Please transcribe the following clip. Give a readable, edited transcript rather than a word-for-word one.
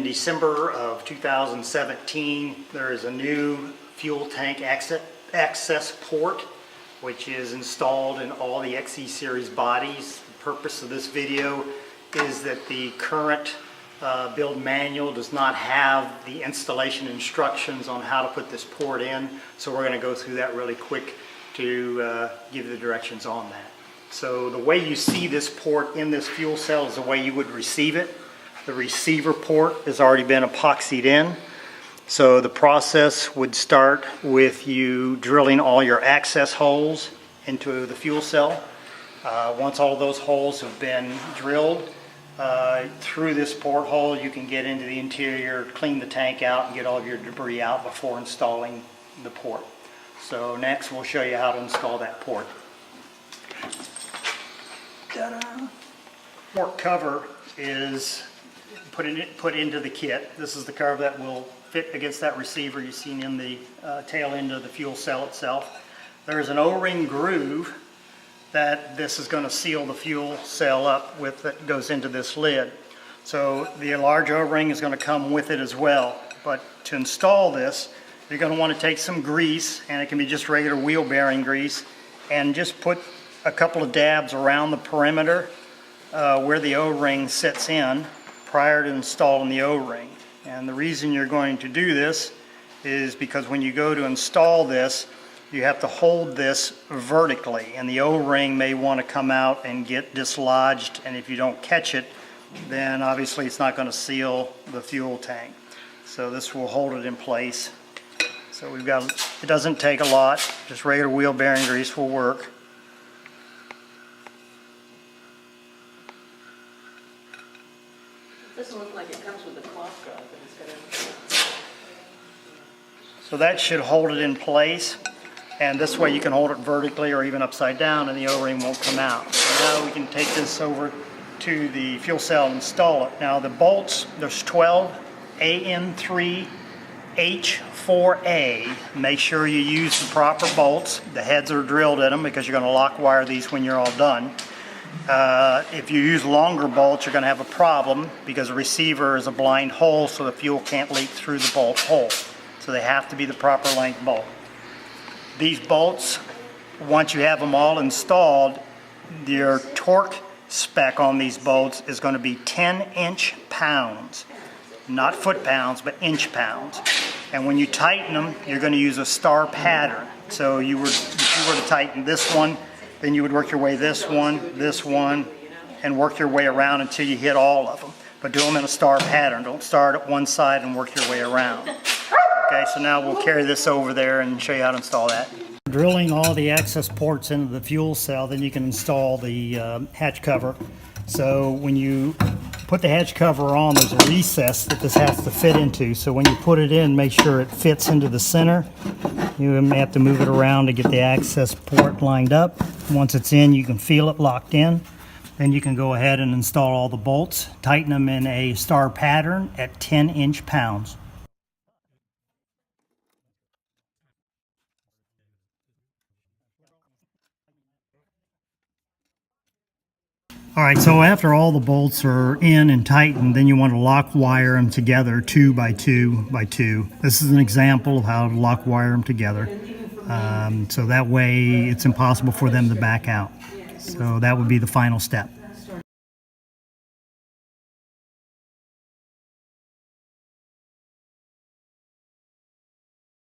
December of 2017, there is a new fuel tank access port which is installed in all the XE series bodies. The purpose of this video is that the current build manual does not have the installation instructions on how to put this port in, so we're going to go through that really quick to give you the directions on that. So the way you see this port in this fuel cell is the way you would receive it. The receiver port has already been epoxied in. So the process would start with you drilling all your access holes into the fuel cell. Once all those holes have been drilled, through this porthole you can get into the interior, clean the tank out and get all of your debris out before installing the port. So next we'll show you how to install that port. Ta-da! Port cover is put into the kit. This is the cover that will fit against that receiver you've seen in the tail end of the fuel cell itself. There's an O-ring groove that this is going to seal the fuel cell up with that goes into this lid. So the large O-ring is going to come with it as well. But to install this, you're going to want to take some grease, and it can be just regular wheel bearing grease, and just put a couple of dabs around the perimeter where the O-ring sits in prior to installing the O-ring. And the reason you're going to do this is because when you go to install this, you have to hold this vertically, and the O-ring may want to come out and get dislodged, and if you don't catch it, then obviously it's not going to seal the fuel tank. So this will hold it in place. So we've got, it doesn't take a lot, just regular wheel bearing grease will work. It doesn't look like it comes with a cloth guard, but it's got a... So that should hold it in place, and this way you can hold it vertically or even upside down and the O-ring won't come out. So now we can take this over to the fuel cell and install it. Now the bolts, there's 12 AN3 H4A. Make sure you use the proper bolts. The heads are drilled in them because you're going to lock wire these when you're all done. If you use longer bolts, you're going to have a problem because the receiver is a blind hole, so the fuel can't leak through the bolt hole. So they have to be the proper length bolt. These bolts, once you have them all installed, your torque spec on these bolts is going to be 10 inch-pounds. Not foot-pounds, but inch-pounds. And when you tighten them, you're going to use a star pattern. So if you were to tighten this one, then you would work your way this one, and work your way around until you hit all of them. But do them in a star pattern. Don't start at one side and work your way around. Okay, so now we'll carry this over there and show you how to install that. Drilling all the access ports into the fuel cell, then you can install the hatch cover. So when you put the hatch cover on, there's a recess that this has to fit into. So when you put it in, make sure it fits into the center. You may have to move it around to get the access port lined up. Once it's in, you can feel it locked in. Then you can go ahead and install all the bolts, tighten them in a star pattern at 10 inch-pounds. Alright, so after all the bolts are in and tightened, then you want to lock wire them together 2 by 2 by 2. This is an example of how to lock wire them together. So that way it's impossible for them to back out. So that would be the final step.